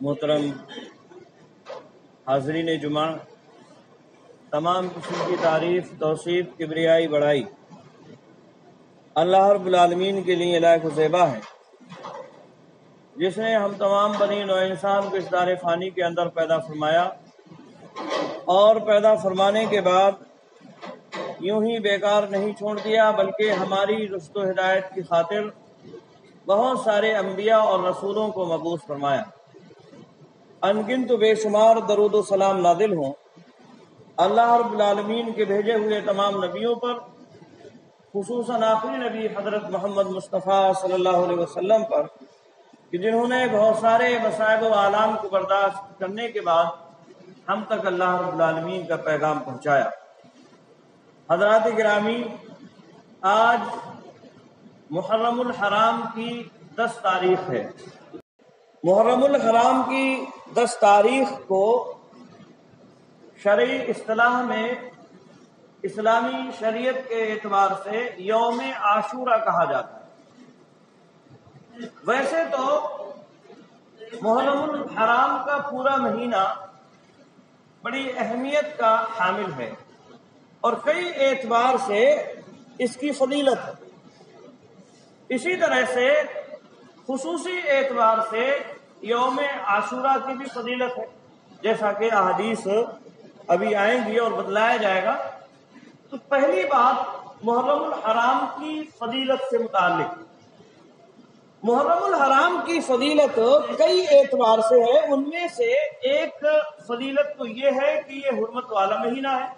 محترم حاضرین جمعہ، تمام قسم کی تعریف، توصیف، کبریائی، بڑائی اللہ رب العالمین کے لیے لائق و زیبا ہے، جس نے ہم تمام بنی نوع انسان کو اس دار فانی کے اندر پیدا فرمایا اور پیدا فرمانے کے بعد یوں ہی بیکار نہیں چھوڑ دیا، بلکہ ہماری رشد و ہدایت کی خاطر بہت سارے انبیاء اور رسولوں کو مبعوث فرمایا۔ انگنت و بے شمار درود و سلام نازل ہوں اللہ رب العالمین کے بھیجے ہوئے تمام نبیوں پر، خصوصاً آخری نبی حضرت محمد مصطفیٰ صلی اللہ علیہ وسلم پر، کہ جنہوں نے بہت سارے مصائب و آلام کو برداشت کرنے کے بعد ہم تک اللہ رب العالمین کا پیغام پہنچایا۔ حضرات گرامی، آج محرم الحرام کی 10 تاریخ ہے۔ محرم الحرام کی 10 تاریخ کو شرعی اصطلاح میں اسلامی شریعت کے اعتبار سے یوم عاشورہ کہا جاتا ہے۔ ویسے تو محرم الحرام کا پورا مہینہ بڑی اہمیت کا حامل ہے اور کئی اعتبار سے اس کی فضیلت ہے۔ اسی طرح سے خصوصی اعتبار سے یوم عاشورہ کی بھی فضیلت ہے، جیسا کہ احادیث ابھی آئیں گی اور بتلایا جائے گا۔ تو پہلی بات محرم الحرام کی فضیلت سے متعلق، محرم الحرام کی فضیلت کئی اعتبار سے ہے۔ ان میں سے ایک فضیلت تو یہ ہے کہ یہ حرمت والا مہینہ ہے،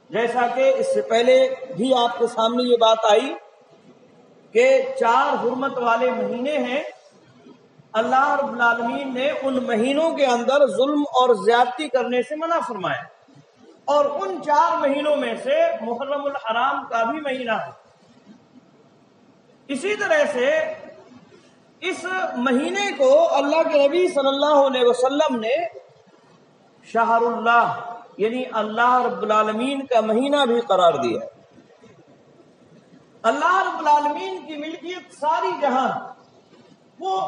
جیسا کہ اس سے پہلے بھی آپ کے سامنے یہ بات آئی کہ 4 حرمت والے مہینے ہیں۔ اللہ رب العالمین نے ان مہینوں کے اندر ظلم اور زیادتی کرنے سے منع فرمایا، اور ان 4 مہینوں میں سے محرم الحرام کا بھی مہینہ ہے۔ اسی طرح سے اس مہینے کو اللہ کے نبی صلی اللہ علیہ وسلم نے شہر اللہ یعنی اللہ رب العالمین کا مہینہ بھی قرار دیا۔ اللہ رب العالمین کی ملکیت ساری جہاں، وہ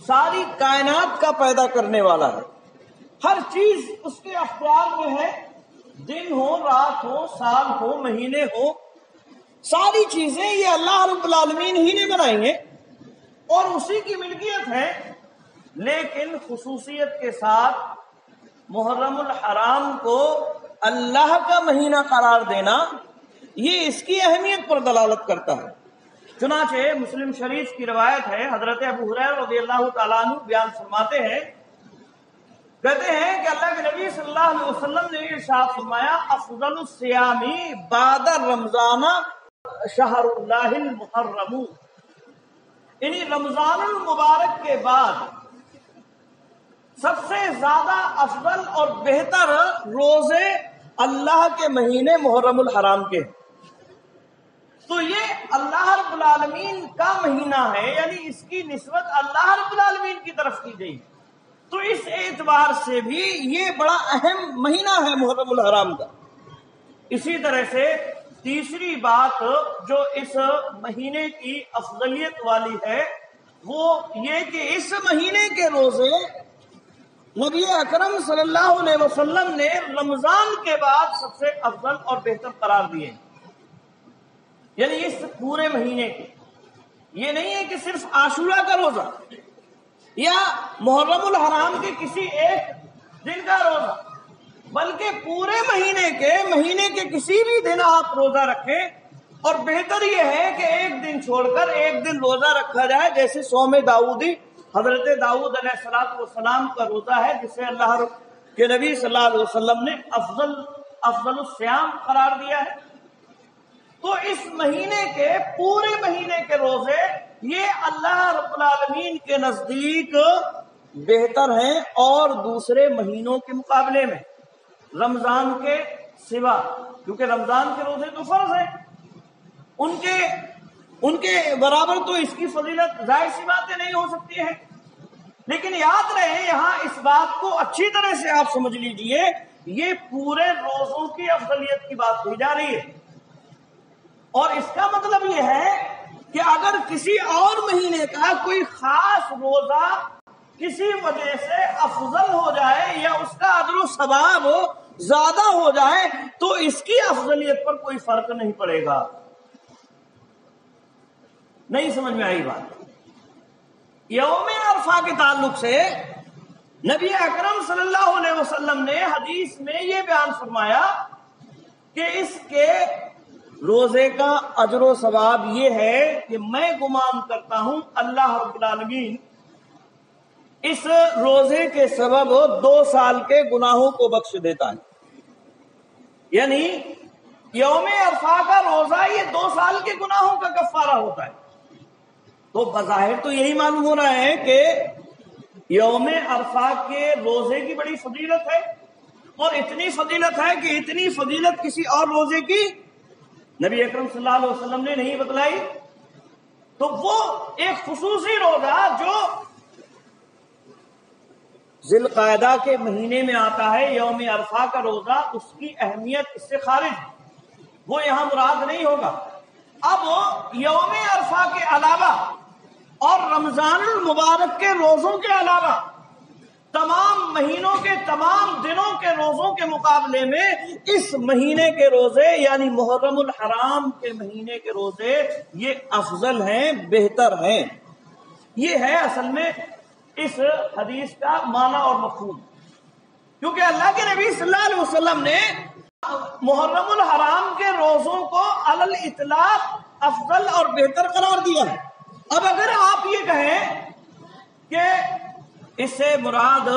ساری کائنات کا پیدا کرنے والا ہے۔ ہر چیز اس کے اختیار میں ہے، دن ہو، رات ہو، سال ہو، مہینے ہو، ساری چیزیں یہ اللہ رب العالمین ہی نے بنائی ہیں اور اسی کی ملکیت ہے۔ لیکن خصوصیت کے ساتھ محرم الحرام کو اللہ کا مہینہ قرار دینا، یہ اس کی اہمیت پر دلالت کرتا ہے۔ چنانچہ مسلم شریف کی روایت ہے، حضرت ابو ہریرہ رضی اللہ تعالیٰ عنہ بیان فرماتے ہیں، کہتے ہیں کہ اللہ کے نبی صلی اللہ علیہ وسلم نے ارشاد فرمایا، افضل الصیام بعد رمضان شہر اللہ المحرم، یعنی رمضان المبارک کے بعد سب سے زیادہ افضل اور بہتر روزے اللہ کے مہینے محرم الحرام کے، تو یہ اللہ رب العالمین کا مہینہ ہے، یعنی اس کی نسبت اللہ رب العالمین کی طرف کی گئی، تو اس اعتبار سے بھی یہ بڑا اہم مہینہ ہے محرم الحرام کا۔ اسی طرح سے تیسری بات جو اس مہینے کی افضلیت والی ہے وہ یہ کہ اس مہینے کے روزے نبی اکرم صلی اللہ علیہ وسلم نے رمضان کے بعد سب سے افضل اور بہتر قرار دیے، یعنی اس پورے مہینے کے۔ یہ نہیں ہے کہ صرف عاشورہ کا روزہ یا محرم الحرام کے کسی ایک دن کا روزہ، بلکہ پورے مہینے کے کسی بھی دن آپ روزہ رکھیں، اور بہتر یہ ہے کہ ایک دن چھوڑ کر ایک دن روزہ رکھا جائے، جیسے صوم داؤدی حضرت داؤد علیہ السلام کا روزہ ہے، جسے اللہ کے نبی صلی اللہ علیہ وسلم نے افضل الصیام قرار دیا ہے۔ تو اس مہینے کے پورے مہینے کے روزے یہ اللہ رب العالمین کے نزدیک بہتر ہیں، اور دوسرے مہینوں کے مقابلے میں رمضان کے سوا، کیونکہ رمضان کے روزے تو فرض ہیں، ان کے برابر تو اس کی فضیلت ظاہر سی باتیں نہیں ہو سکتی ہیں۔ لیکن یاد رہے، یہاں اس بات کو اچھی طرح سے آپ سمجھ لیجئے، یہ پورے روزوں کی افضلیت کی بات کی جا رہی ہے، اور اس کا مطلب یہ ہے کہ اگر کسی اور مہینے کا کوئی خاص روزہ کسی وجہ سے افضل ہو جائے یا اس کا اجر و ثواب زیادہ ہو جائے تو اس کی افضلیت پر کوئی فرق نہیں پڑے گا. نہیں سمجھ میں آئی بات؟ یوم عرفہ کے تعلق سے نبی اکرم صلی اللہ علیہ وسلم نے حدیث میں یہ بیان فرمایا کہ اس کے روزے کا اجر و ثواب یہ ہے کہ میں گمان کرتا ہوں اللہ رب العالمین اس روزے کے سبب 2 سال کے گناہوں کو بخش دیتا ہے. یعنی یوم عرفہ کا روزہ یہ 2 سال کے گناہوں کا کفارہ ہوتا ہے. تو بظاہر تو یہی معلوم ہو رہا ہے کہ یوم عرفہ کے روزے کی بڑی فضیلت ہے، اور اتنی فضیلت ہے کہ اتنی فضیلت کسی اور روزے کی نبی اکرم صلی اللہ علیہ وسلم نے نہیں بتلائی. تو وہ ایک خصوصی روزہ جو ذی القعدہ کے مہینے میں آتا ہے، یوم عرفہ کا روزہ، اس کی اہمیت اس سے خارج، وہ یہاں مراد نہیں ہوگا. اب یوم عرفہ کے علاوہ اور رمضان المبارک کے روزوں کے علاوہ تمام مہینوں کے تمام دنوں کے روزوں کے مقابلے میں اس مہینے کے روزے یعنی محرم الحرام کے مہینے کے روزے یہ افضل ہیں، بہتر ہیں. یہ ہے اصل میں اس حدیث کا معنی اور مفہوم. کیونکہ اللہ کے نبی صلی اللہ علیہ وسلم نے محرم الحرام کے روزوں کو علی الاطلاق افضل اور بہتر قرار دیا ہے. اب اگر آپ یہ کہیں کہ اس سے مراد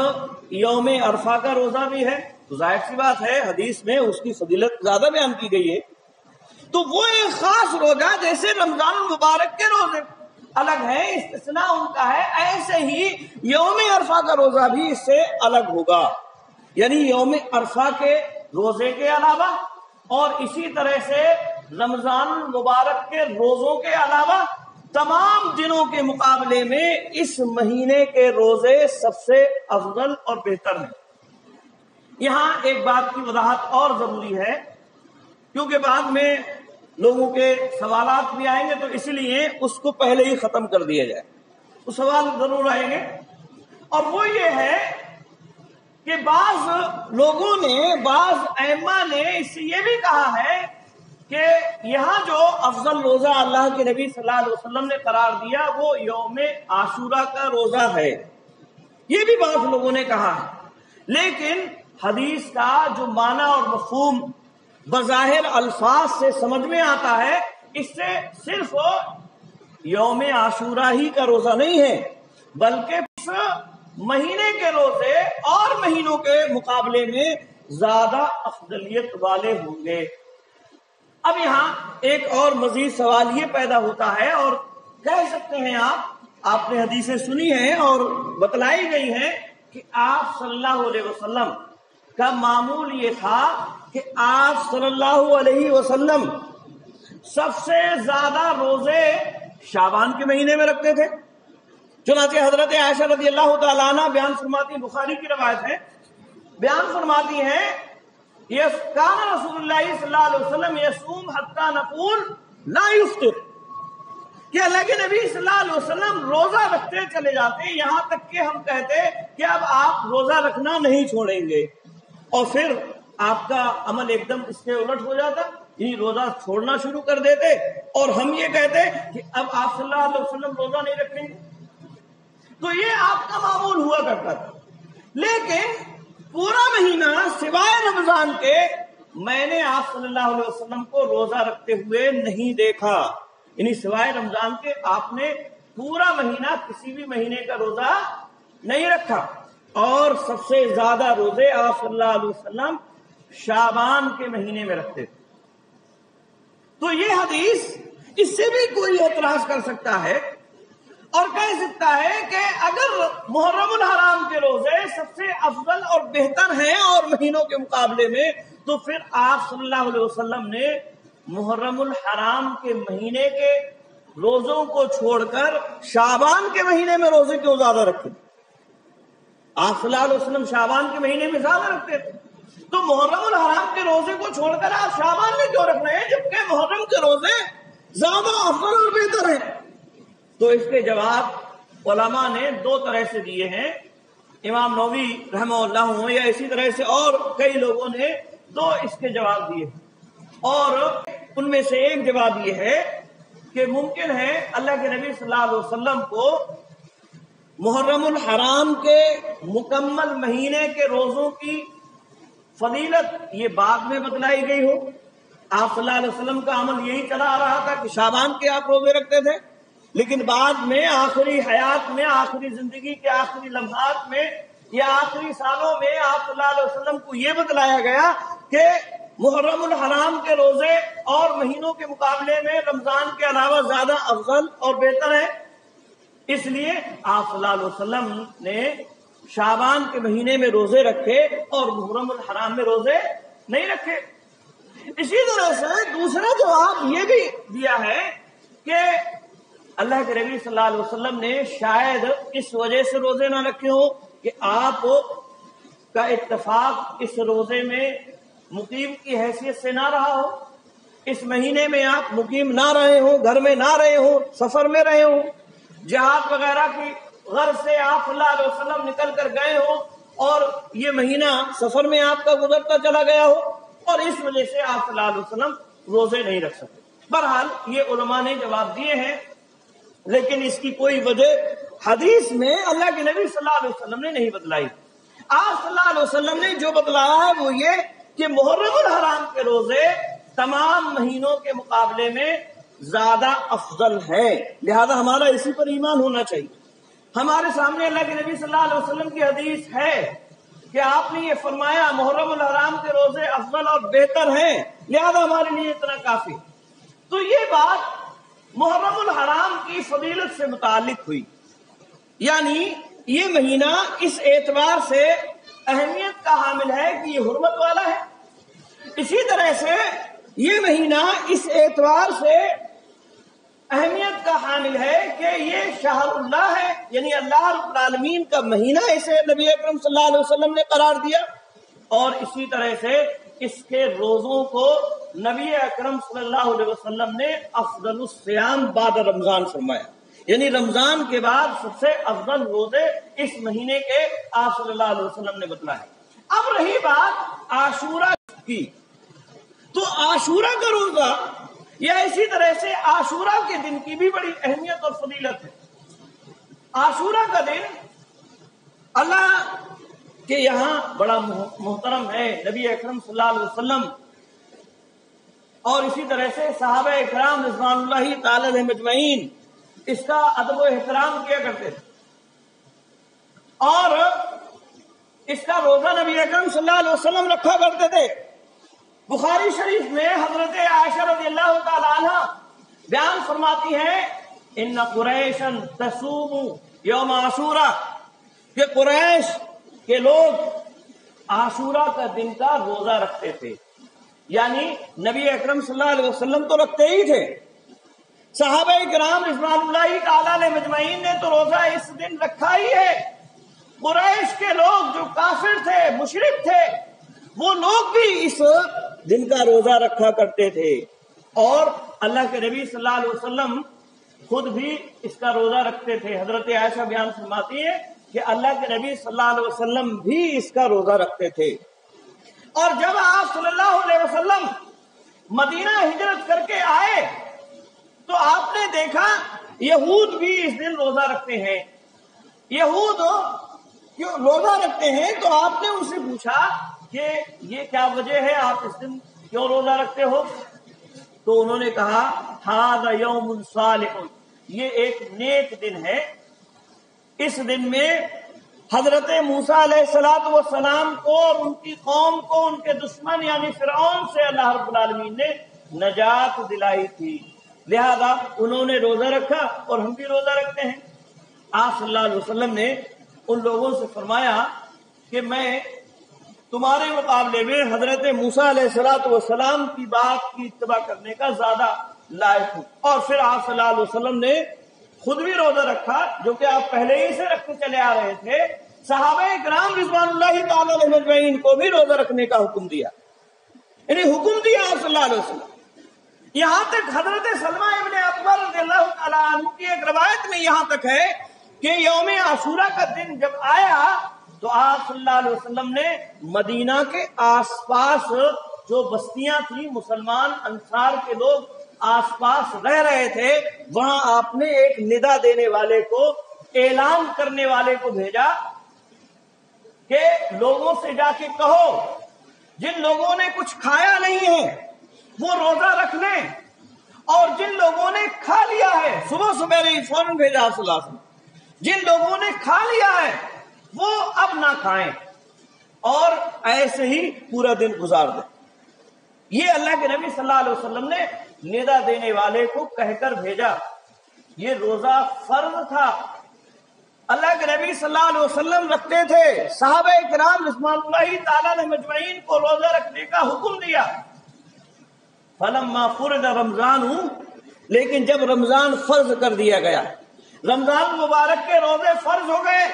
یوم عرفہ کا روزہ بھی ہے تو ظاہر سی بات ہے حدیث میں اس کی فضیلت زیادہ بیان کی گئی ہے. تو وہ ایک خاص روزہ جیسے رمضان المبارک کے روزے الگ ہے، استثناء ان کا ہے، ایسے ہی یوم عرفہ کا روزہ بھی اس سے الگ ہوگا. یعنی یوم عرفہ کے روزے کے علاوہ اور اسی طرح سے رمضان المبارک کے روزوں کے علاوہ تمام دنوں کے مقابلے میں اس مہینے کے روزے سب سے افضل اور بہتر ہیں. یہاں ایک بات کی وضاحت اور ضروری ہے کیونکہ بعد میں لوگوں کے سوالات بھی آئیں گے، تو اس لیے اس کو پہلے ہی ختم کر دیا جائے. تو سوال ضرور آئیں گے، اور وہ یہ ہے کہ بعض لوگوں نے، بعض ائمہ نے اس سے یہ بھی کہا ہے کہ یہاں جو افضل روزہ اللہ کے نبی صلی اللہ علیہ وسلم نے قرار دیا وہ یوم عاشورہ کا روزہ ہے. یہ بھی بعض لوگوں نے کہا ہے، لیکن حدیث کا جو معنی اور مفہوم بظاہر الفاظ سے سمجھ میں آتا ہے، اس سے صرف یوم عاشورہ ہی کا روزہ نہیں ہے بلکہ اس مہینے کے روزے اور مہینوں کے مقابلے میں زیادہ افضلیت والے ہوں گے. اب یہاں ایک اور مزید سوال یہ پیدا ہوتا ہے، اور کہہ سکتے ہیں آپ نے حدیثیں سنی ہیں اور بتلائی گئی ہیں کہ آپ صلی اللہ علیہ وسلم کا معمول یہ تھا کہ آپ صلی اللہ علیہ وسلم سب سے زیادہ روزے شعبان کے مہینے میں رکھتے تھے. چنانچہ حضرت عائشہ رضی اللہ تعالیٰ عنہ بیان فرماتی، بخاری کی روایت ہے، بیان فرماتی ہیں کان رسول اللہ صلی اللہ علیہ وسلم یصوم حتی نقول لا یفطر، کہ اللہ کے نبی صلی اللہ علیہ وسلم روزہ رکھتے چلے جاتے یہاں تک کہ ہم کہتے کہ اب آپ روزہ رکھنا نہیں چھوڑیں گے، اور پھر آپ کا عمل ایک دم اس سے الٹ ہو جاتا، یہ روزہ چھوڑنا شروع کر دیتے اور ہم یہ کہتے کہ اب آپ صلی اللہ علیہ وسلم روزہ نہیں رکھیں گے. تو یہ آپ کا معمول ہوا کرتا تھا. لیکن پورا مہینہ سوائے رمضان کے میں نے آپ صلی اللہ علیہ وسلم کو روزہ رکھتے ہوئے نہیں دیکھا. یعنی سوائے رمضان کے آپ نے پورا مہینہ کسی بھی مہینے کا روزہ نہیں رکھا، اور سب سے زیادہ روزے آپ صلی اللہ علیہ وسلم شعبان کے مہینے میں رکھتے تھے. تو یہ حدیث اس سے بھی کوئی اعتراض کر سکتا ہے اور کہہ سکتا ہے کہ اگر محرم الحرام کے روزے سب سے افضل اور بہتر ہیں اور مہینوں کے مقابلے میں، تو پھر آپ صلی اللہ علیہ وسلم نے محرم الحرام کے مہینے کے روزوں کو چھوڑ کر شعبان کے مہینے میں روزے کیوں زیادہ رکھے؟ آپ صلی اللہ علیہ وسلم شعبان کے مہینے میں زیادہ رکھتے تھے، تو محرم الحرام کے روزے کو چھوڑ کر آپ شعبان میں کیوں رکھ رہے ہیں جبکہ محرم کے روزے زیادہ افضل اور بہتر ہیں؟ تو اس کے جواب علماء نے دو طرح سے دیے ہیں، امام نووی رحمہ اللہ ہوں یا اسی طرح سے اور کئی لوگوں نے دو اس کے جواب دیے، اور ان میں سے ایک جواب یہ ہے کہ ممکن ہے اللہ کے نبی صلی اللہ علیہ وسلم کو محرم الحرام کے مکمل مہینے کے روزوں کی فضیلت یہ بعد میں بتلائی گئی ہو۔ آپ صلی اللہ علیہ وسلم کا عمل یہی چلا آ رہا تھا کہ شعبان کے آپ روزے رکھتے تھے، لیکن بعد میں آخری حیات میں، آخری زندگی کے آخری لمحات میں یا آخری سالوں میں آپ صلی اللہ علیہ وسلم کو یہ بتلایا گیا کہ محرم الحرام کے روزے اور مہینوں کے مقابلے میں رمضان کے علاوہ زیادہ افضل اور بہتر ہے، اس لیے آپ صلی اللہ علیہ وسلم نے شعبان کے مہینے میں روزے رکھے اور محرم الحرام میں روزے نہیں رکھے۔ اسی طرح سے دوسرا جواب یہ بھی دیا ہے کہ اللہ کے نبی صلی اللہ علیہ وسلم نے شاید اس وجہ سے روزے نہ رکھے ہوں کہ آپ کا اتفاق اس روزے میں مقیم کی حیثیت سے نہ رہا ہو، اس مہینے میں آپ مقیم نہ رہے ہوں، گھر میں نہ رہے ہوں، سفر میں رہے ہوں، جہاد وغیرہ کی غرض سے آپ صلی اللہ علیہ وسلم نکل کر گئے ہوں اور یہ مہینہ سفر میں آپ کا گزرتا چلا گیا ہو، اور اس وجہ سے آپ صلی اللہ علیہ وسلم روزے نہیں رکھ سکتے۔ بہرحال یہ علماء نے جواب دیے ہیں، لیکن اس کی کوئی وجہ حدیث میں اللہ کے نبی صلی اللہ علیہ وسلم نے نہیں بتلائی۔ آپ صلی اللہ علیہ وسلم نے جو بتلایا ہے وہ یہ کہ محرم الحرام کے روزے تمام مہینوں کے مقابلے میں زیادہ افضل ہے، لہذا ہمارا اسی پر ایمان ہونا چاہیے۔ ہمارے سامنے اللہ کے نبی صلی اللہ علیہ وسلم کی حدیث ہے کہ آپ نے یہ فرمایا محرم الحرام کے روزے افضل اور بہتر ہیں، لہذا ہمارے لیے اتنا کافی۔ تو یہ بات محرم الحرام کی فضیلت سے متعلق ہوئی، یعنی یہ مہینہ اس اعتبار سے اہمیت کا حامل ہے کہ یہ حرمت والا ہے، اسی طرح سے یہ مہینہ اس اعتبار سے اہمیت کا حامل ہے کہ یہ شہر اللہ ہے، یعنی اللہ رب العالمین کا مہینہ اسے نبی اکرم صلی اللہ علیہ وسلم نے قرار دیا، اور اسی طرح سے اس کے روزوں کو نبی اکرم صلی اللہ علیہ وسلم نے افضل الصیام بعد رمضان فرمایا، یعنی رمضان کے بعد سب سے افضل روزے اس مہینے کے آپ صلی اللہ علیہ وسلم نے بتلایا۔ اب رہی بات عاشورہ کی، تو عاشورہ کا روزہ یا اسی طرح سے عاشورہ کے دن کی بھی بڑی اہمیت اور فضیلت ہے۔ عاشورہ کا دن اللہ کے یہاں بڑا محترم ہے، نبی اکرم صلی اللہ علیہ وسلم اور اسی طرح سے صحابہ اکرام رضوان اللہ تعالی علیہم اجمعین اس کا ادب و احترام کیا کرتے تھے، اور اس کا روزہ نبی اکرم صلی اللہ علیہ وسلم رکھا کرتے تھے۔ بخاری شریف میں حضرت عائشہ رضی اللہ تعالی عنہ بیان فرماتی ہیں ان قریشا تصوم یوم عاشورہ، کہ قریش کے لوگ عاشورہ کا دن کا روزہ رکھتے تھے، یعنی نبی اکرم صلی اللہ علیہ وسلم تو رکھتے ہی تھے، صحابہ کرام رضوان اللہ تعالی علیہم اجمعین نے تو روزہ اس دن رکھا ہی ہے۔ قریش کے لوگ جو کافر تھے، مشرک تھے، وہ لوگ بھی اس دن کا روزہ رکھا کرتے تھے، اور اللہ کے نبی صلی اللہ علیہ وسلم خود بھی اس کا روزہ رکھتے تھے۔ حضرت عائشہ بیان فرماتی ہے کہ اللہ کے نبی صلی اللہ علیہ وسلم بھی اس کا روزہ رکھتے تھے، اور جب آپ صلی اللہ علیہ وسلم مدینہ ہجرت کر کے آئے تو آپ نے دیکھا یہود بھی اس دن روزہ رکھتے ہیں۔ یہود کیوں روزہ رکھتے ہیں؟ تو آپ نے ان سے پوچھا کہ یہ کیا وجہ ہے، آپ اس دن کیوں روزہ رکھتے ہو؟ تو انہوں نے کہا ھذا یوم صالح، یہ ایک نیک دن ہے، اس دن میں حضرت موسیٰ علیہ السلام کو اور ان کی قوم کو ان کے دشمن یعنی فرعون سے اللہ رب العالمین نے نجات دلائی تھی، لہذا انہوں نے روزہ رکھا اور ہم بھی روزہ رکھتے ہیں۔ آپ صلی اللہ علیہ وسلم نے ان لوگوں سے فرمایا کہ میں تمہارے مقابلے میں حضرت موسیٰ علیہ السلام کی بات کی اتباع کرنے کا زیادہ لائق ہوں، اور پھر آپ صلی اللہ علیہ وسلم نے خود بھی روزہ رکھا، جو کہ آپ پہلے ہی سے رکھتے چلے آ رہے تھے، صحابہ کرام رضوان اللہ تعالی علیہم اجمعین کو بھی روزہ رکھنے کا حکم دیا، یعنی حکم دیا آپ صلی اللہ علیہ وسلم۔ یہاں تک حضرت سلمہ ابن اکبر رضی اللہ تعالیٰ عنہ کی ایک روایت میں یہاں تک ہے کہ یوم عاشورہ کا دن جب آیا تو آپ صلی اللہ علیہ وسلم نے مدینہ کے آس پاس جو بستیاں تھیں، مسلمان انصار کے لوگ آس پاس رہ رہے تھے، وہاں آپ نے ایک ندا دینے والے کو، اعلان کرنے والے کو بھیجا کہ لوگوں سے جا کے کہو جن لوگوں نے کچھ کھایا نہیں ہے وہ روزہ رکھ لیں، اور جن لوگوں نے کھا لیا ہے، صبح صبح فوراً بھیجا آپ صلی اللہ علیہ وسلم، جن لوگوں نے کھا لیا ہے وہ اب نہ کھائیں اور ایسے ہی پورا دن گزار دیں۔ یہ اللہ کے نبی صلی اللہ علیہ وسلم نے ندا دینے والے کو کہہ کر بھیجا۔ یہ روزہ فرض تھا، اللہ کے نبی صلی اللہ علیہ وسلم رکھتے تھے، صحابہ کرام رضوان اللہ تعالیٰ نے مجمعین کو روزہ رکھنے کا حکم دیا۔ فلما فرض رمضان، لیکن جب رمضان فرض کر دیا گیا، رمضان مبارک کے روزے فرض ہو گئے،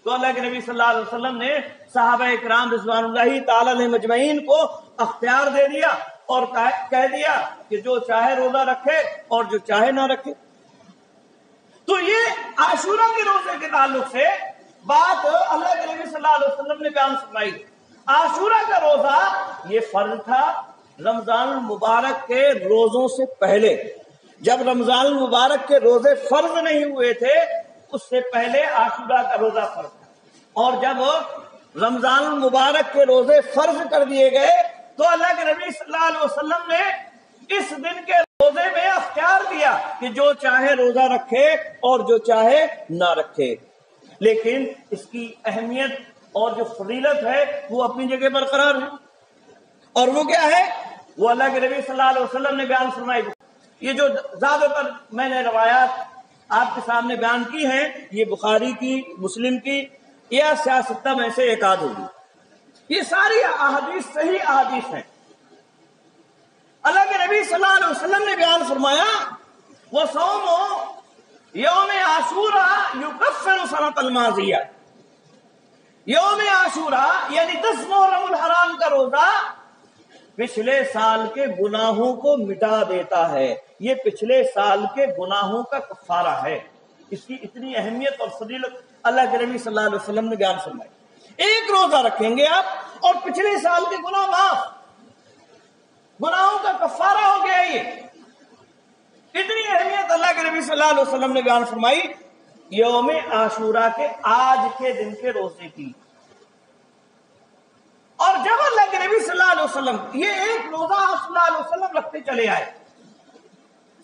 تو اللہ کے نبی صلی اللہ علیہ وسلم نے صحابہ کرام رضوان اللہ تعالیٰ نے مجمعین کو اختیار دے دیا اور کہہ دیا کہ جو چاہے روزہ رکھے اور جو چاہے نہ رکھے۔ تو یہ عاشورہ کے روزے کے تعلق سے بات اللہ کے نبی صلی اللہ علیہ وسلم نے بیان فرمائی۔ عاشورہ کا روزہ یہ فرض تھا رمضان المبارک کے روزوں سے پہلے، جب رمضان المبارک کے روزے فرض نہیں ہوئے تھے اس سے پہلے عاشورہ کا روزہ فرض تھا، اور جب رمضان المبارک کے روزے فرض کر دیے گئے تو اللہ کے نبی صلی اللہ علیہ وسلم نے اس دن کے روزے میں اختیار دیا کہ جو چاہے روزہ رکھے اور جو چاہے نہ رکھے، لیکن اس کی اہمیت اور جو فضیلت ہے وہ اپنی جگہ برقرار ہے، اور وہ کیا ہے؟ وہ اللہ کے نبی صلی اللہ علیہ وسلم نے بیان فرمائی۔ یہ جو زیادہ تر میں نے روایات آپ کے سامنے بیان کی ہیں، یہ بخاری کی، مسلم کی یا سیاستہ میں سے ایک آدھ ہوگی، یہ ساری احادیث صحیح احادیث ہیں۔ اللہ کے نبی صلی اللہ علیہ وسلم نے بیان فرمایا وَصَوْمُ یوم عاشورہ یکفر سنۃ الماضیہ، یوم عاشورہ یعنی 10 محرم الحرام کا روزہ پچھلے سال کے گناہوں کو مٹا دیتا ہے، یہ پچھلے سال کے گناہوں کا کفارہ ہے۔ اس کی اتنی اہمیت اور فضیلت اللہ کے نبی صلی اللہ علیہ وسلم نے بیان فرمائی۔ ایک روزہ رکھیں گے آپ اور پچھلے سال کے گناہ معاف، گناہوں کا کفارہ ہو گیا۔ یہ اتنی اہمیت اللہ کے نبی صلی اللہ علیہ وسلم نے بیان فرمائی یوم عاشورہ کے آج کے دن کے روزے کی۔ اور جب اللہ کے نبی صلی اللہ علیہ وسلم یہ ایک روزہ آپ صلی اللہ علیہ وسلم رکھتے چلے آئے،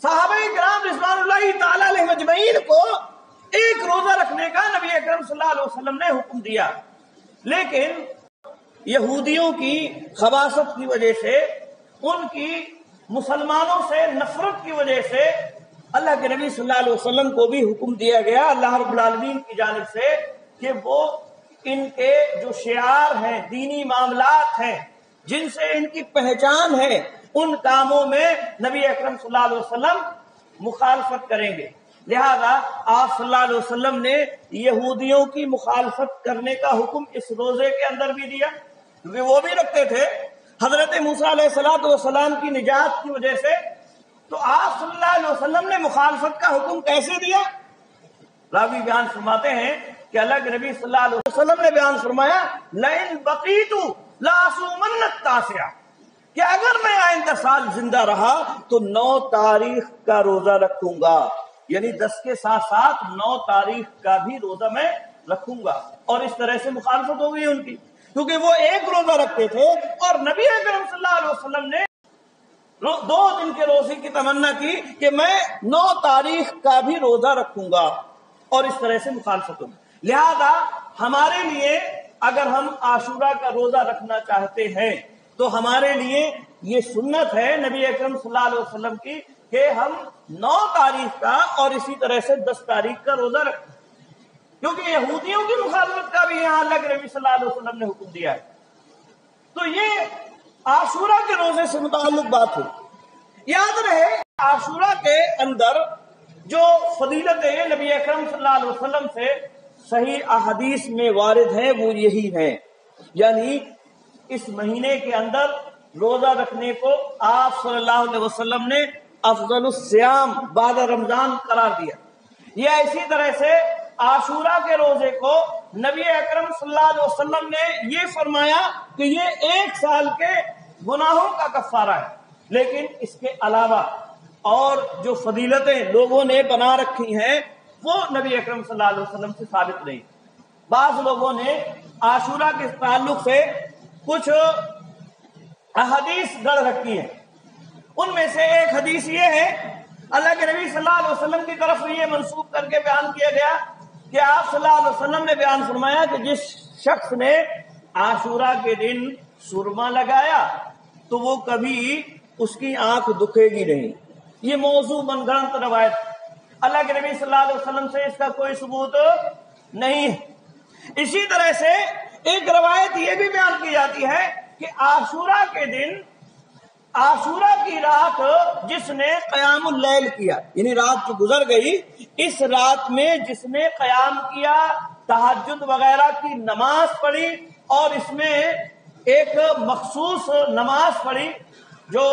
صحابہ کرام رضوان اللہ تعالیٰ علیہ مجمعین کو ایک روزہ رکھنے کا نبی اکرم صلی اللہ علیہ وسلم نے حکم دیا، لیکن یہودیوں کی خباثت کی وجہ سے، ان کی مسلمانوں سے نفرت کی وجہ سے اللہ کے نبی صلی اللہ علیہ وسلم کو بھی حکم دیا گیا اللہ رب العالمین کی جانب سے کہ وہ ان کے جو شعار ہیں، دینی معاملات ہیں، جن سے ان کی پہچان ہے، ان کاموں میں نبی اکرم صلی اللہ علیہ وسلم مخالفت کریں گے۔ لہذا آپ صلی اللہ علیہ وسلم نے یہودیوں کی مخالفت کرنے کا حکم اس روزے کے اندر بھی دیا، کیونکہ وہ بھی رکھتے تھے حضرت موسیٰ علیہ السلام کی نجات کی وجہ سے۔ تو آپ صلی اللہ علیہ وسلم نے مخالفت کا حکم کیسے دیا؟ راوی بیان فرماتے ہیں کہ اللہ کے نبی صلی اللہ علیہ وسلم نے بیان فرمایا لَإِن بَقِيتُ لَأَصُومَنَّ التَّاسِعَ، کہ اگر میں آئندہ سال زندہ رہا تو 9 تاریخ کا روزہ رکھوں گا، یعنی 10 کے ساتھ ساتھ 9 تاریخ کا بھی روزہ میں رکھوں گا۔ اور اس طرح سے مخالفت ہو گئی ان کی، کیونکہ وہ ایک روزہ رکھتے تھے اور نبی اکرم صلی اللہ علیہ وسلم نے 2 دن کے روزے کی تمنا کی کہ میں 9 تاریخ کا بھی روزہ رکھوں گا، اور اس طرح سے مخالفت ہوگی۔ لہذا ہمارے لیے اگر ہم عاشورہ کا روزہ رکھنا چاہتے ہیں تو ہمارے لیے یہ سنت ہے نبی اکرم صلی اللہ علیہ وسلم کی کہ ہم 9 تاریخ کا اور اسی طرح سے 10 تاریخ کا روزہ رکھیں، کیونکہ یہودیوں کی مخالفت کا بھی یہاں اللہ کے نبی صلی اللہ علیہ وسلم نے حکم دیا ہے۔ تو یہ عاشورہ کے روزے سے متعلق بات ہوئی۔ یاد رہے عاشورہ کے اندر جو فضیلتیں نبی اکرم صلی اللہ علیہ وسلم سے صحیح احادیث میں وارد ہیں وہ یہی ہیں، یعنی اس مہینے کے اندر روزہ رکھنے کو آپ صلی اللہ علیہ وسلم نے افضل الصیام بعد رمضان قرار دیا۔ یہ اسی طرح سے عاشورہ کے روزے کو نبی اکرم صلی اللہ علیہ وسلم نے یہ فرمایا کہ یہ 1 سال کے گناہوں کا کفارہ ہے، لیکن اس کے علاوہ اور جو فضیلتیں لوگوں نے بنا رکھی ہیں وہ نبی اکرم صلی اللہ علیہ وسلم سے ثابت نہیں۔ بعض لوگوں نے عاشورہ کے تعلق سے کچھ احادیث گڑھ رکھی ہے، ان میں سے ایک حدیث یہ ہے، اللہ کے نبی صلی اللہ علیہ وسلم کی طرف یہ منسوب کر کے بیان کیا گیا کہ آپ صلی اللہ علیہ وسلم نے بیان فرمایا کہ جس شخص نے عاشورہ کے دن سرما لگایا تو وہ کبھی اس کی آنکھ دکھے گی نہیں۔ یہ موضوع من گھڑت روایت، اللہ کے نبی صلی اللہ علیہ وسلم سے اس کا کوئی ثبوت نہیں ہے۔ اسی طرح سے ایک روایت یہ بھی بیان کی جاتی ہے کہ عاشورہ کے دن، عاشورہ کی رات جس نے قیام اللیل کیا، یعنی رات جو گزر گئی، اس رات میں جس نے قیام کیا، تہجد وغیرہ کی نماز پڑھی، اور اس میں ایک مخصوص نماز پڑھی جو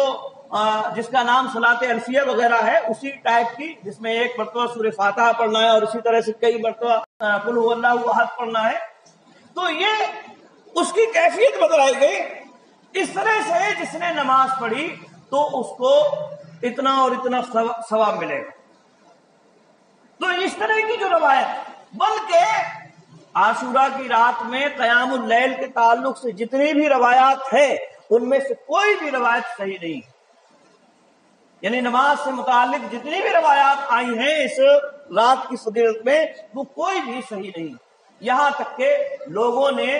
جس کا نام صلاۃ الفیہ وغیرہ ہے، اسی ٹائپ کی، جس میں ایک مرتبہ سورہ فاتحہ پڑھنا ہے اور اسی طرح سے کئی مرتبہ قل هو اللہ احد پڑھنا ہے، تو یہ اس کی کیفیت بتلائی گئی۔ اس طرح سے جس نے نماز پڑھی تو اس کو اتنا اور اتنا ثواب ملے گا۔ تو اس طرح کی جو روایت، بلکہ عاشورہ کی رات میں قیام اللیل کے تعلق سے جتنی بھی روایات ہیں ان میں سے کوئی بھی روایت صحیح نہیں، یعنی نماز سے متعلق جتنی بھی روایات آئی ہیں اس رات کی فضیلت میں وہ کوئی بھی صحیح نہیں۔ یہاں تک کہ لوگوں نے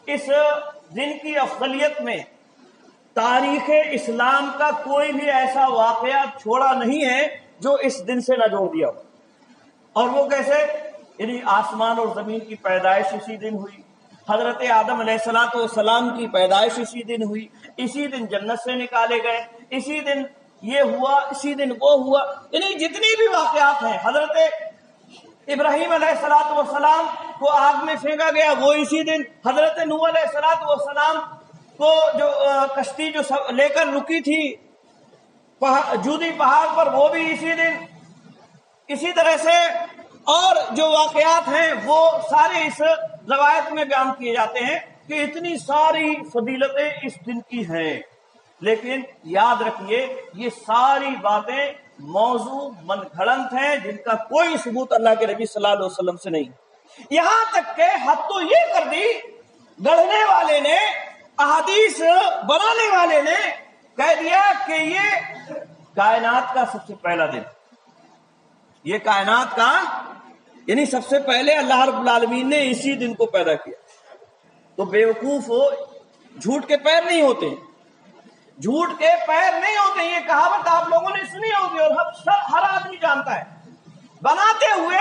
اس دن کی افضلیت میں تاریخ اسلام کا کوئی بھی ایسا واقعہ چھوڑا نہیں ہے جو اس دن سے نہ جوڑ دیا ہو۔ اور وہ کیسے؟ یعنی آسمان اور زمین کی پیدائش اسی دن ہوئی، حضرت آدم علیہ السلام کی پیدائش اسی دن ہوئی، اسی دن جنت سے نکالے گئے، اسی دن یہ ہوا، اسی دن وہ ہوا، یعنی جتنی بھی واقعات ہیں، حضرت ابراہیم علیہ السلام کو آگ میں پھینکا گیا وہ اسی دن، حضرت نوح علیہ السلام کو جو کشتی جو لے کر رکی تھی جودی پہاڑ پر وہ بھی اسی دن، اسی طرح سے اور جو واقعات ہیں وہ سارے اس روایت میں بیان کیے جاتے ہیں کہ اتنی ساری فضیلتیں اس دن کی ہیں، لیکن یاد رکھیے یہ ساری باتیں موضوع من گھڑنت ہیں جن کا کوئی ثبوت اللہ کے نبی صلی اللہ علیہ وسلم سے نہیں۔ یہاں تک کہ حد تو یہ کر دی، گڑھنے والے نے، احادیث بنانے والے نے کہہ دیا کہ یہ کائنات کا سب سے پہلا دن، یہ کائنات کا یعنی سب سے پہلے اللہ رب العالمین نے اسی دن کو پیدا کیا۔ تو بیوقوف ہو، جھوٹ کے پیر نہیں ہوتے، جھوٹ کے پیر نہیں ہوتے، یہ کہاوت آپ لوگوں نے سنی ہوگی اور ہر آدمی جانتا ہے۔ بناتے ہوئے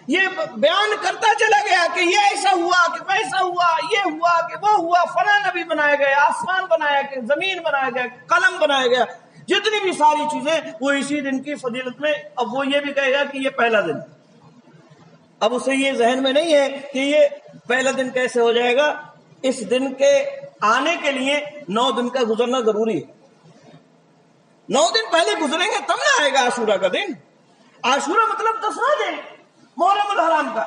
یہ بیان کرتا چلا گیا کہ یہ ایسا ہوا کہ ویسا ہوا، یہ ہوا کہ وہ ہوا، فلاں نبی بنایا گیا، آسمان بنایا گیا، زمین بنایا گیا، قلم بنایا گیا، جتنی بھی ساری چیزیں وہ اسی دن کی فضیلت میں۔ اب وہ یہ بھی کہے گا کہ یہ پہلا دن، اب اسے یہ ذہن میں نہیں ہے کہ یہ پہلا دن کیسے ہو جائے گا۔ اس دن کے آنے کے لیے 9 دن کا گزرنا ضروری ہے، 9 دن پہلے گزریں گے تب نہ آئے گا عاشورہ کا دن۔ عاشورہ مطلب 10واں دن محرم الحرام کا،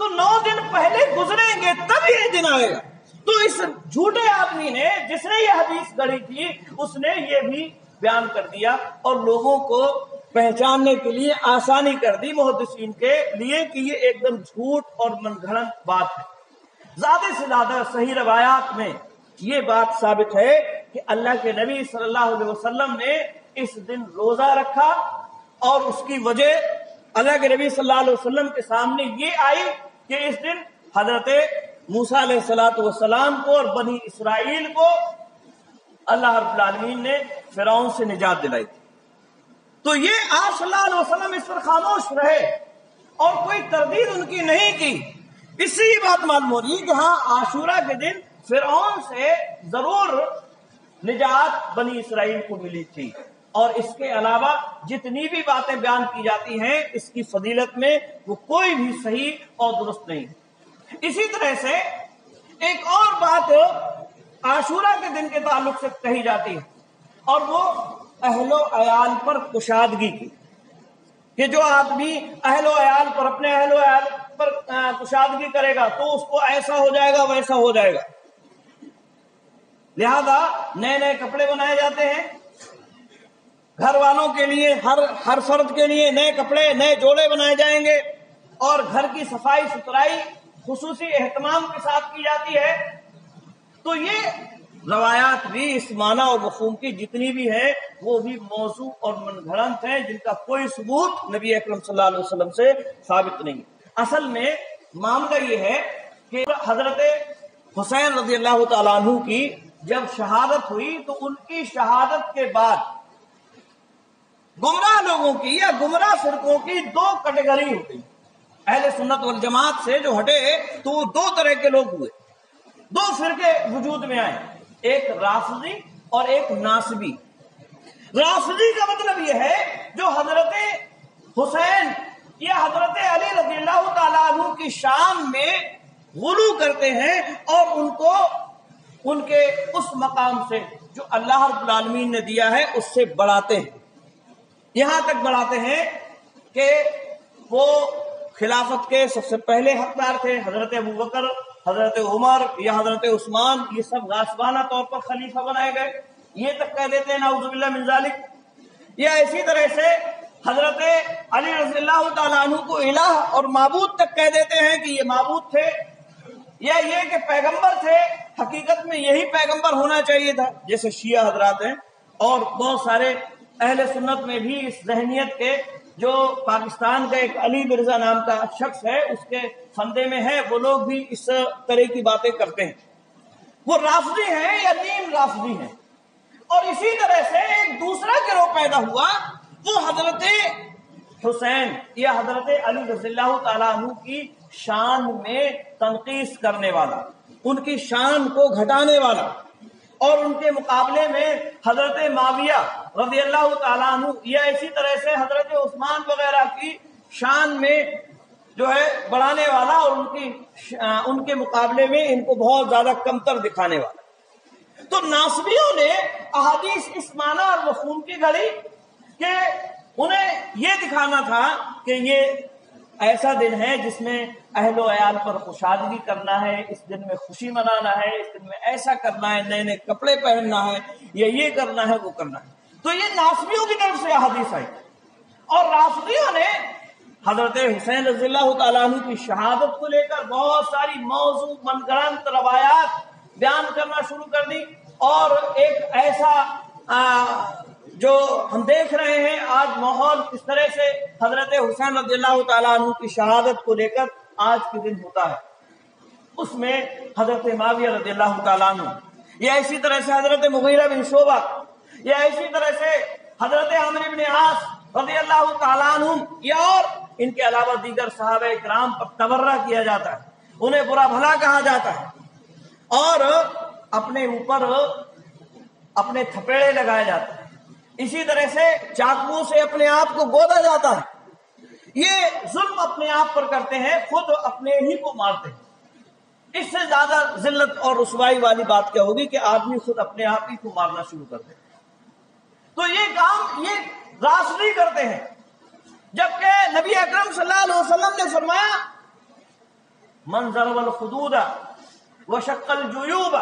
تو 9 دن پہلے گزریں گے تب یہ دن آئے گا۔ تو اس جھوٹے آدمی نے جس نے یہ حدیث گڑھی تھی اس نے یہ بھی بیان کر دیا اور لوگوں کو پہچاننے کے لیے آسانی کر دی محدثین کے لیے کہ یہ ایک دم جھوٹ اور من گھڑت بات ہے۔ زیادہ سے زیادہ صحیح روایات میں یہ بات ثابت ہے کہ اللہ کے نبی صلی اللہ علیہ وسلم نے اس دن روزہ رکھا، اور اس کی وجہ اللہ کے نبی صلی اللہ علیہ وسلم کے سامنے یہ آئی کہ اس دن حضرت موسیٰ علیہ السلام کو اور بنی اسرائیل کو اللہ رب العالمین نے فرعون سے نجات دلائی تھی۔ تو یہ آپ صلی اللہ علیہ وسلم اس پر خاموش رہے اور کوئی تردید ان کی نہیں کی۔ اس سے یہ بات معلوم ہو رہی ہے کہ ہاں عاشورہ کے دن فرعون سے ضرور نجات بنی اسرائیل کو ملی تھی، اور اس کے علاوہ جتنی بھی باتیں بیان کی جاتی ہیں اس کی فضیلت میں وہ کوئی بھی صحیح اور درست نہیں۔ اسی طرح سے ایک اور بات عاشورہ کے دن کے تعلق سے کہی جاتی ہے، اور وہ اہل و عیال پر کشادگی کی، کہ جو آدمی اہل و عیال پر، اپنے اہل و عیال پر کشادگی کرے گا تو اس کو ایسا ہو جائے گا ویسا ہو جائے گا. لہذا نئے نئے کپڑے بنائے جاتے ہیں گھر والوں کے لیے، ہر فرد کے لیے نئے کپڑے، نئے جوڑے بنائے جائیں گے، اور گھر کی صفائی ستھرائی خصوصی اہتمام کے ساتھ کی جاتی ہے. تو یہ روایات بھی اس معنی اور مفہوم کی جتنی بھی ہے وہ بھی موضوع اور من گھڑنت ہیں، جن کا کوئی ثبوت نبی اکرم صلی اللہ علیہ وسلم سے ثابت نہیں. اصل میں معاملہ یہ ہے کہ حضرت حسین رضی اللہ تعالیٰ عنہ کی جب شہادت ہوئی تو ان کی شہادت کے بعد گمراہ لوگوں کی یا گمراہ فرقوں کی دو کیٹیگری ہوتی. اہل سنت والجماعت سے جو ہٹے تو وہ دو طرح کے لوگ ہوئے، دو فرقے وجود میں آئے، ایک رافضی اور ایک ناصبی. رافضی کا مطلب یہ ہے جو حضرت حسین یا حضرت علی رضی اللہ تعالیٰ عنہ کی شان میں غلو کرتے ہیں اور ان کو ان کے اس مقام سے جو اللہ رب العالمین نے دیا ہے اس سے بڑھاتے ہیں. یہاں تک بڑھاتے ہیں کہ وہ خلافت کے سب سے پہلے حقدار تھے، حضرت ابوبکر، حضرت عمر یا حضرت عثمان، یہ سب غاصبانہ طور پر خلیفہ بنائے گئے، یہ تک کہہ دیتے ہیں نعوذ باللہ من ذالک. یا اسی طرح سے حضرت علی رضی اللہ تعالیٰ عنہ کو الہ اور معبود تک کہہ دیتے ہیں کہ یہ معبود تھے، یا یہ کہ پیغمبر تھے، حقیقت میں یہی پیغمبر ہونا چاہیے تھا، جیسے شیعہ حضرات ہیں. اور بہت سارے اہل سنت میں بھی اس ذہنیت کے، جو پاکستان کا ایک علی مرزا نام کا شخص ہے اس کے فندے میں ہے، وہ لوگ بھی اس طرح کی باتیں کرتے ہیں. وہ رافضی ہیں یا نیم رافضی ہیں. اور اسی طرح سے ایک دوسرا گروہ پیدا ہوا، وہ حضرت حسین یا حضرت علی رضی اللہ تعالیٰ عنہ کی شان میں تنقیص کرنے والا، ان کی شان کو گھٹانے والا، اور ان کے مقابلے میں حضرت معاویہ رضی اللہ تعالیٰ عنہ یا اسی طرح سے حضرت عثمان وغیرہ کی شان میں جو ہے بڑھانے والا، اور ان کے مقابلے میں ان کو بہت زیادہ کمتر دکھانے والا. تو ناصبیوں نے احادیث اس معنی اور مفہوم کی گھڑی کہ انہیں یہ دکھانا تھا کہ یہ ایسا دن ہے جس میں اہل و عیال پر کشادگی کرنا ہے، اس دن میں خوشی منانا ہے، اس دن میں ایسا کرنا ہے، نئے نئے کپڑے پہننا ہے، یا یہ کرنا ہے وہ کرنا ہے. تو یہ ناصبیوں کی طرف سے حدیث آئی. اور رافضیوں نے حضرت حسین رضی اللہ تعالیٰ عنہ کی شہادت کو لے کر بہت ساری موضوع من گھڑنت روایات بیان کرنا شروع کر دی. اور ایک ایسا جو ہم دیکھ رہے ہیں آج ماحول کس طرح سے حضرت حسین رضی اللہ تعالیٰ عنہ کی شہادت کو لے کر آج کے دن ہوتا ہے، اس میں حضرت معاویہ رضی اللہ تعالیٰ عنہ، یا اسی طرح سے حضرت مغیرہ بن شعبہ، یا اسی طرح سے حضرت عمرو بن عاص رضی اللہ تعالیٰ عنہ، یا اور ان کے علاوہ دیگر صحابہ کرام پر تبرہ کیا جاتا ہے، انہیں برا بھلا کہا جاتا ہے، اور اپنے اوپر اپنے تھپیڑے لگائے جاتے ہیں. اسی طرح سے چاقو سے اپنے آپ کو گودا جاتا ہے. یہ ظلم اپنے آپ پر کرتے ہیں، خود اپنے ہی کو مارتے ہیں. اس سے زیادہ ذلت اور رسوائی والی بات کیا ہوگی کہ آدمی خود اپنے آپ ہی کو مارنا شروع کر دے. تو یہ کام یہ رافضی کرتے ہیں، جبکہ نبی اکرم صلی اللہ علیہ وسلم نے فرمایا من ضرب الخدود وشق الجیوب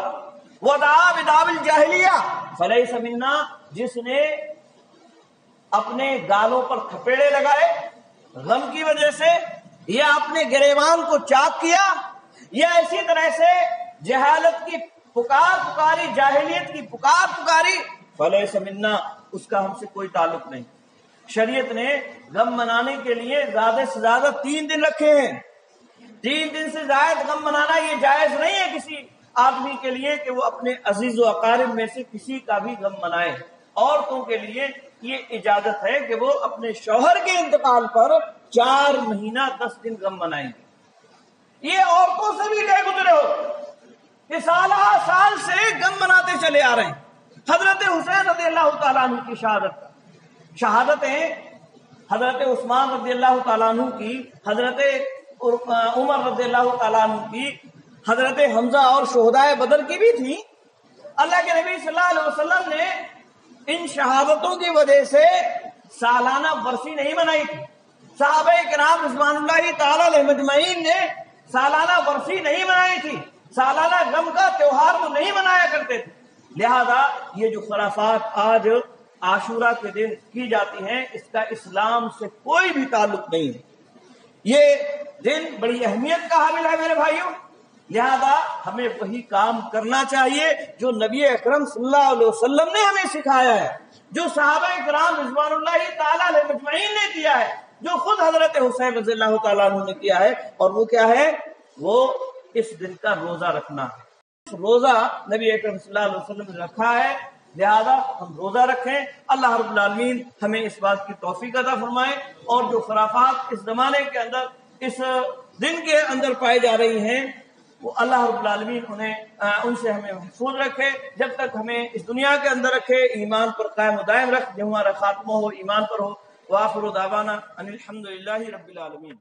ودعا بدعوى الجاہلیہ فلیس منا. جس نے اپنے گالوں پر تھپیڑے لگائے غم کی وجہ سے، یا اپنے گریبان کو چاک کیا، یا اسی طرح سے جہالت کی پکاری، جاہلیت کی پکاری، فلیس منا، اس کا ہم سے کوئی تعلق نہیں. شریعت نے غم منانے کے لیے زیادہ سے زیادہ 3 دن رکھے ہیں. 3 دن سے زائد غم منانا یہ جائز نہیں ہے کسی آدمی کے لیے کہ وہ اپنے عزیز و اقارب میں سے کسی کا بھی غم منائے. عورتوں کے لیے یہ اجازت ہے کہ وہ اپنے شوہر کے انتقال پر 4 مہینہ 10 دن غم منائیں گے. یہ عورتوں سے بھی گئے گزرے ہو کہ سالہ سال سے غم مناتے چلے آ رہے ہیں. حضرت حسین رضی اللہ تعالیٰ عنہ کی شہادتیں حضرت عثمان رضی اللہ تعالیٰ عنہ کی، حضرت عمر رضی اللہ تعالیٰ عنہ کی، حضرت حمزہ اور شہدائے بدر کی بھی تھی. اللہ کے نبی صلی اللہ علیہ وسلم نے ان شہادتوں کی وجہ سے سالانہ برسی نہیں منائی تھی. صحابہ کرام رضوان اللہ تعالی علیہ مجمعین نے سالانہ برسی نہیں منائی تھی، سالانہ غم کا تیوہار وہ نہیں منایا کرتے تھے۔ لہذا یہ جو خرافات آج عاشورہ کے دن کی جاتی ہیں، اس کا اسلام سے کوئی بھی تعلق نہیں ہے۔ یہ دن بڑی اہمیت کا حامل ہے میرے بھائیوں، لہذا ہمیں وہی کام کرنا چاہیے جو نبی اکرم صلی اللہ علیہ وسلم نے ہمیں سکھایا ہے، جو صحابہ کرام رضوان اللہ تعالیٰ علیہ مجمعین نے کیا ہے، جو خود حضرت حسین رضی اللہ تعالیٰ عنہ نے کیا ہے۔ اور وہ کیا ہے؟ وہ اس دن کا روزہ رکھنا ہے۔ روزہ نبی اکرم صلی اللہ علیہ وسلم نے رکھا ہے، لہذا ہم روزہ رکھیں۔ اللہ رب العالمین ہمیں اس بات کی توفیق عطا فرمائے، اور جو خرافات اس زمانے کے اندر اس دن کے اندر پائی جا رہی ہیں، وہ اللہ رب العالمین ان سے ہمیں محفوظ رکھے، جب تک ہمیں اس دنیا کے اندر رکھے، ایمان پر قائم و دائم رکھ، جو ہمارا خاتمہ ہو ایمان پر ہو۔ وآخر دعوانا ان الحمد للہ رب العالمین۔